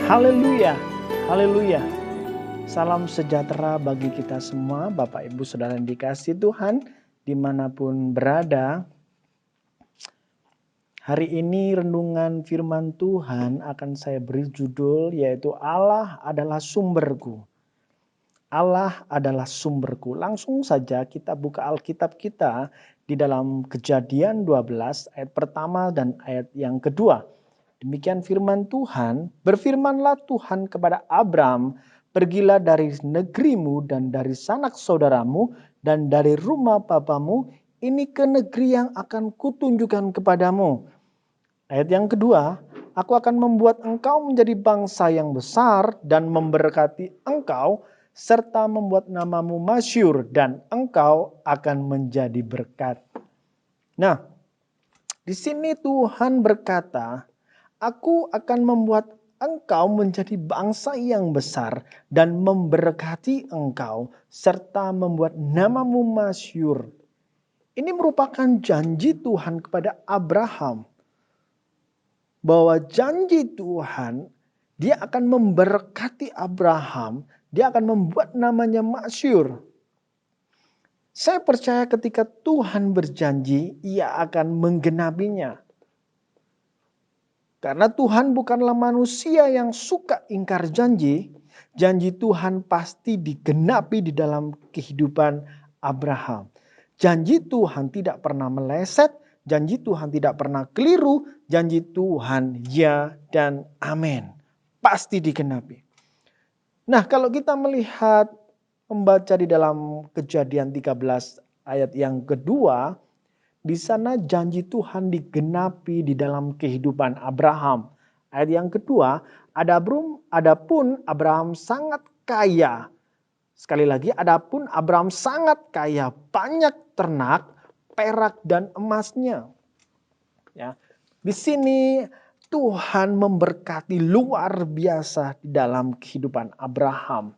Haleluya, haleluya. Salam sejahtera bagi kita semua, Bapak Ibu Saudara yang dikasihi Tuhan, dimanapun berada. Hari ini renungan firman Tuhan akan saya beri judul yaitu Allah adalah sumberku. Allah adalah sumberku. Langsung saja kita buka Alkitab kita di dalam Kejadian 12 ayat pertama dan ayat yang kedua. Demikian firman Tuhan, berfirmanlah Tuhan kepada Abram, pergilah dari negerimu dan dari sanak saudaramu dan dari rumah bapamu, ini ke negeri yang akan kutunjukkan kepadamu. Ayat yang kedua, aku akan membuat engkau menjadi bangsa yang besar dan memberkati engkau, serta membuat namamu masyhur dan engkau akan menjadi berkat. Nah, di sini Tuhan berkata, aku akan membuat engkau menjadi bangsa yang besar dan memberkati engkau serta membuat namamu masyhur. Ini merupakan janji Tuhan kepada Abraham. Bahwa janji Tuhan, dia akan memberkati Abraham, dia akan membuat namanya masyhur. Saya percaya ketika Tuhan berjanji, ia akan menggenapinya. Karena Tuhan bukanlah manusia yang suka ingkar janji. Janji Tuhan pasti digenapi di dalam kehidupan Abraham. Janji Tuhan tidak pernah meleset. Janji Tuhan tidak pernah keliru. Janji Tuhan ya dan amin. Pasti digenapi. Nah, kalau kita melihat membaca di dalam Kejadian 13 ayat yang kedua, di sana janji Tuhan digenapi di dalam kehidupan Abraham. Ayat yang kedua, adapun Abraham sangat kaya. Sekali lagi, adapun Abraham sangat kaya, banyak ternak, perak dan emasnya. Ya, di sini Tuhan memberkati luar biasa di dalam kehidupan Abraham.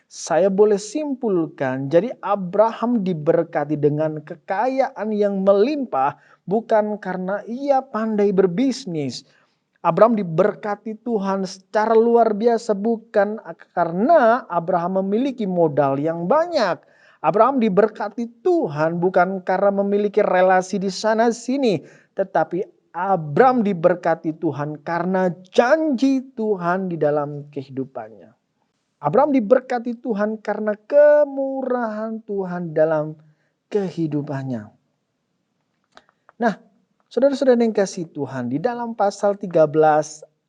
Saya boleh simpulkan, jadi Abraham diberkati dengan kekayaan yang melimpah bukan karena ia pandai berbisnis. Abraham diberkati Tuhan secara luar biasa bukan karena Abraham memiliki modal yang banyak. Abraham diberkati Tuhan bukan karena memiliki relasi di sana sini, tetapi Abraham diberkati Tuhan karena janji Tuhan di dalam kehidupannya. Abraham diberkati Tuhan karena kemurahan Tuhan dalam kehidupannya. Nah, saudara-saudara yang kasih Tuhan, di dalam pasal 13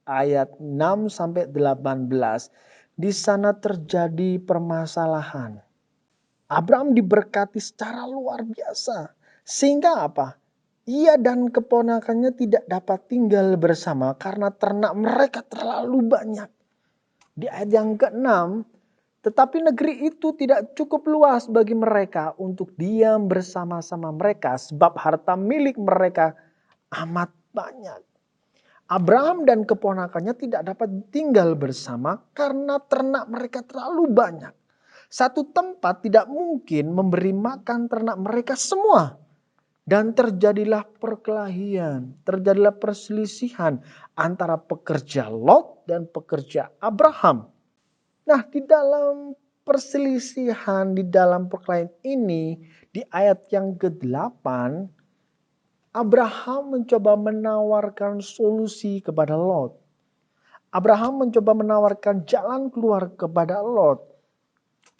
ayat 6 sampai 18, di sana terjadi permasalahan. Abraham diberkati secara luar biasa. Sehingga apa? Ia dan keponakannya tidak dapat tinggal bersama karena ternak mereka terlalu banyak. Di ayat yang ke-6, tetapi negeri itu tidak cukup luas bagi mereka untuk diam bersama-sama mereka sebab harta milik mereka amat banyak. Abraham dan keponakannya tidak dapat tinggal bersama karena ternak mereka terlalu banyak. Satu tempat tidak mungkin memberi makan ternak mereka semua. Dan terjadilah perkelahian, terjadilah perselisihan antara pekerja Lot dan pekerja Abraham. Nah, di dalam perselisihan, di dalam perkelahian ini, di ayat yang ke-8, Abraham mencoba menawarkan solusi kepada Lot. Abraham mencoba menawarkan jalan keluar kepada Lot.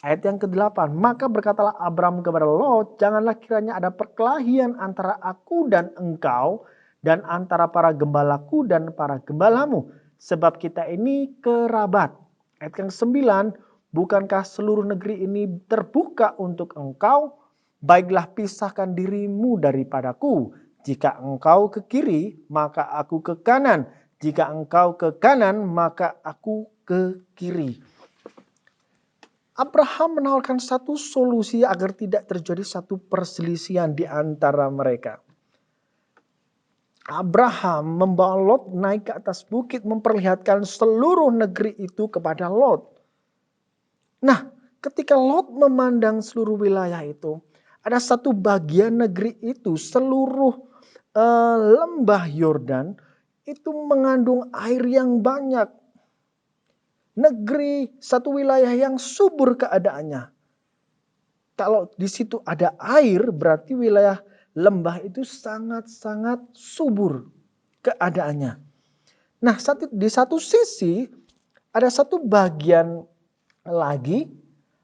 Ayat yang ke-8, maka berkatalah Abram kepada Lot, janganlah kiranya ada perkelahian antara aku dan engkau, dan antara para gembalaku dan para gembalamu, sebab kita ini kerabat. Ayat yang ke-9, bukankah seluruh negeri ini terbuka untuk engkau? Baiklah pisahkan dirimu daripadaku. Jika engkau ke kiri, maka aku ke kanan. Jika engkau ke kanan, maka aku ke kiri. Abraham menawarkan satu solusi agar tidak terjadi satu perselisihan di antara mereka. Abraham membawa Lot naik ke atas bukit memperlihatkan seluruh negeri itu kepada Lot. Nah, ketika Lot memandang seluruh wilayah itu, ada satu bagian negeri itu, seluruh lembah Yordan itu mengandung air yang banyak. negeri, satu wilayah yang subur keadaannya. Kalau di situ ada air, berarti wilayah lembah itu sangat-sangat subur keadaannya. Nah, di satu sisi ada satu bagian lagi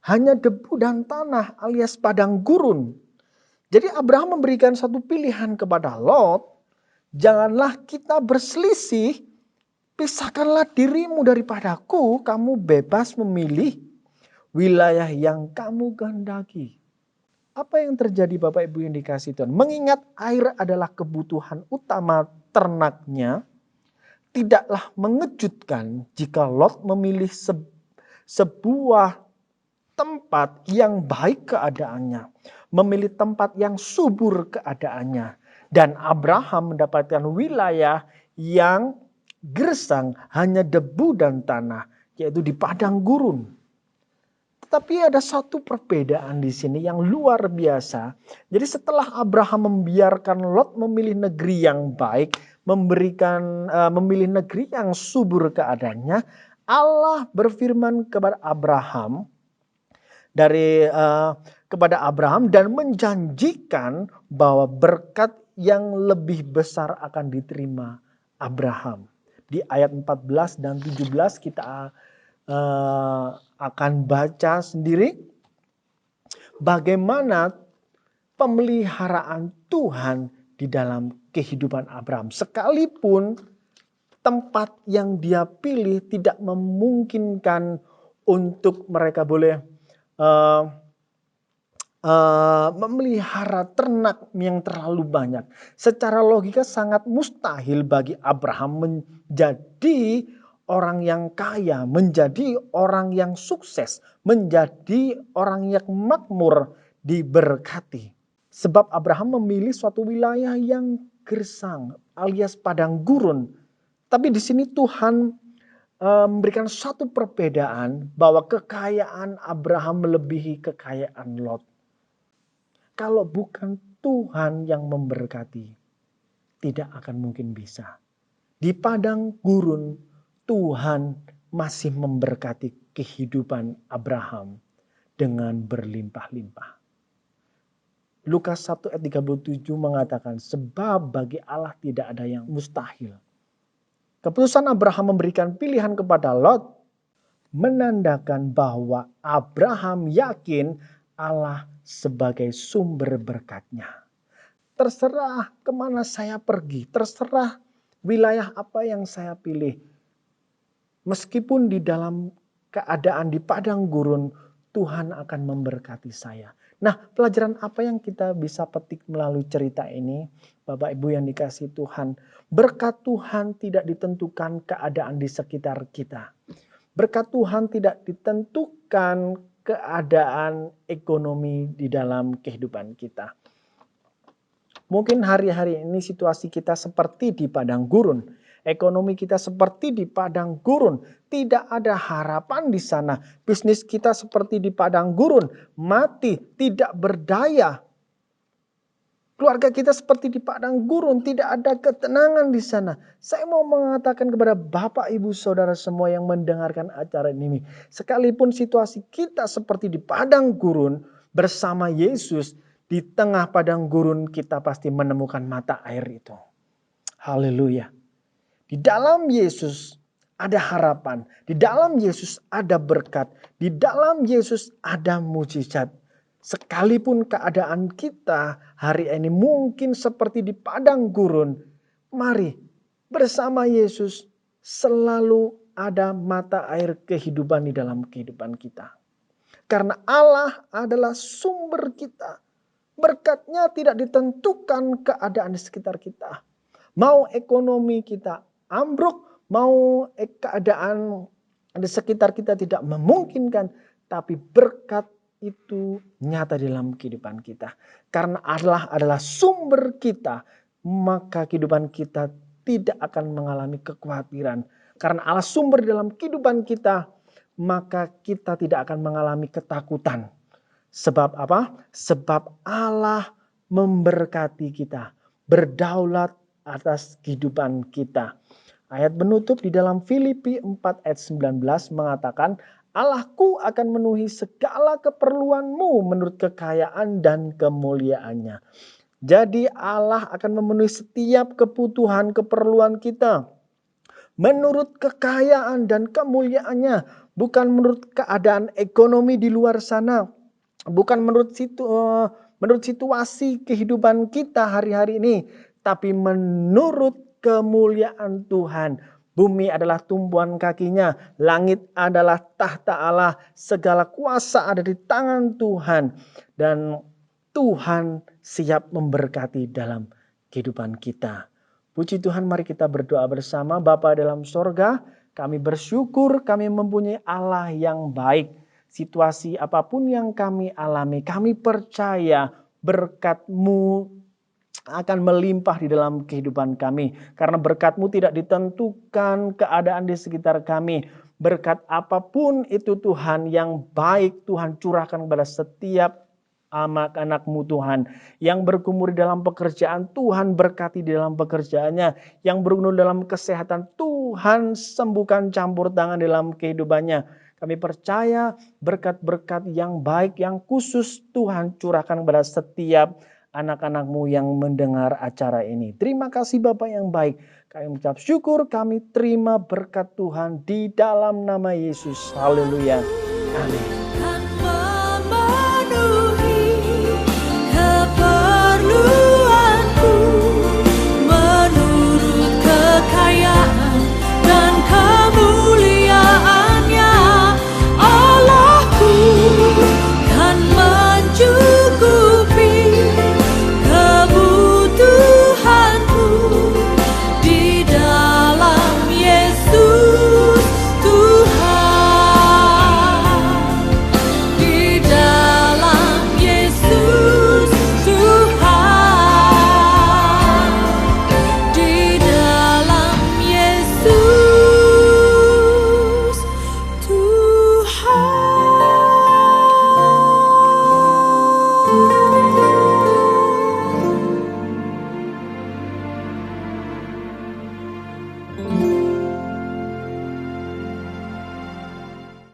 hanya debu dan tanah alias padang gurun. Jadi Abraham memberikan satu pilihan kepada Lot, janganlah kita berselisih, pisahkanlah dirimu daripadaku, kamu bebas memilih wilayah yang kamu kehendaki. Apa yang terjadi Bapak Ibu yang dikasih Tuhan? Mengingat air adalah kebutuhan utama ternaknya, tidaklah mengejutkan jika Lot memilih sebuah tempat yang baik keadaannya, memilih tempat yang subur keadaannya, dan Abraham mendapatkan wilayah yang gersang hanya debu dan tanah, yaitu di padang gurun. Tetapi ada satu perbedaan di sini yang luar biasa. Jadi setelah Abraham membiarkan Lot memilih negeri yang baik, memilih negeri yang subur keadaannya, Allah berfirman kepada Abraham kepada Abraham dan menjanjikan bahwa berkat yang lebih besar akan diterima Abraham. Di ayat 14 dan 17 kita akan baca sendiri bagaimana pemeliharaan Tuhan di dalam kehidupan Abraham. Sekalipun tempat yang dia pilih tidak memungkinkan untuk mereka boleh memelihara ternak yang terlalu banyak. Secara logika sangat mustahil bagi Abraham menjadi orang yang kaya, menjadi orang yang sukses, menjadi orang yang makmur, diberkati. Sebab Abraham memilih suatu wilayah yang gersang alias padang gurun. Tapi di sini Tuhan memberikan satu perbedaan bahwa kekayaan Abraham melebihi kekayaan Lot. Kalau bukan Tuhan yang memberkati, tidak akan mungkin bisa. Di padang gurun, Tuhan masih memberkati kehidupan Abraham dengan berlimpah-limpah. Lukas 1 ayat 37 mengatakan, sebab bagi Allah tidak ada yang mustahil. Keputusan Abraham memberikan pilihan kepada Lot menandakan bahwa Abraham yakin Allah sebagai sumber berkatnya. Terserah kemana saya pergi, terserah wilayah apa yang saya pilih. Meskipun di dalam keadaan di padang gurun, Tuhan akan memberkati saya. Nah, pelajaran apa yang kita bisa petik melalui cerita ini, Bapak Ibu yang dikasihi Tuhan? Berkat Tuhan tidak ditentukan keadaan di sekitar kita. Berkat Tuhan tidak ditentukan keadaan ekonomi di dalam kehidupan kita. Mungkin hari-hari ini situasi kita seperti di padang gurun. Ekonomi kita seperti di padang gurun. Tidak ada harapan di sana. Bisnis kita seperti di padang gurun. Mati, tidak berdaya. Keluarga kita seperti di padang gurun. Tidak ada ketenangan di sana. Saya mau mengatakan kepada Bapak, Ibu, Saudara semua yang mendengarkan acara ini. Sekalipun situasi kita seperti di padang gurun bersama Yesus, di tengah padang gurun kita pasti menemukan mata air itu. Haleluya. Di dalam Yesus ada harapan. Di dalam Yesus ada berkat. Di dalam Yesus ada mujizat. Sekalipun keadaan kita hari ini mungkin seperti di padang gurun. Mari bersama Yesus selalu ada mata air kehidupan di dalam kehidupan kita. Karena Allah adalah sumber kita. Berkatnya tidak ditentukan keadaan di sekitar kita. Mau ekonomi kita ambruk, mau keadaan di sekitar kita tidak memungkinkan. Tapi berkat itu nyata dalam kehidupan kita. Karena Allah adalah sumber kita, maka kehidupan kita tidak akan mengalami kekhawatiran. Karena Allah sumber dalam kehidupan kita, maka kita tidak akan mengalami ketakutan. Sebab apa? Sebab Allah memberkati kita, berdaulat atas kehidupan kita. Ayat penutup di dalam Filipi 4 ayat 19 mengatakan, Allahku akan memenuhi segala keperluanmu menurut kekayaan dan kemuliaannya. Jadi Allah akan memenuhi setiap kebutuhan keperluan kita menurut kekayaan dan kemuliaannya, bukan menurut keadaan ekonomi di luar sana, bukan menurut situasi kehidupan kita hari-hari ini, tapi menurut kemuliaan Tuhan. Bumi adalah tumpuan kakinya, langit adalah tahta Allah, segala kuasa ada di tangan Tuhan, dan Tuhan siap memberkati dalam kehidupan kita. Puji Tuhan, mari kita berdoa bersama. Bapa dalam sorga, kami bersyukur kami mempunyai Allah yang baik. Situasi apapun yang kami alami, kami percaya berkat-Mu akan melimpah di dalam kehidupan kami. Karena berkat-Mu tidak ditentukan keadaan di sekitar kami. Berkat apapun itu Tuhan yang baik Tuhan curahkan kepada setiap anak-anak-Mu Tuhan. Yang bergumul dalam pekerjaan, Tuhan berkati di dalam pekerjaannya. Yang bergumul dalam kesehatan, Tuhan sembuhkan, campur tangan dalam kehidupannya. Kami percaya berkat-berkat yang baik, yang khusus Tuhan curahkan kepada setiap anak-anak-Mu yang mendengar acara ini. Terima kasih Bapak yang baik. Kami mengucap syukur, kami terima berkat Tuhan di dalam nama Yesus. Haleluya. Amin.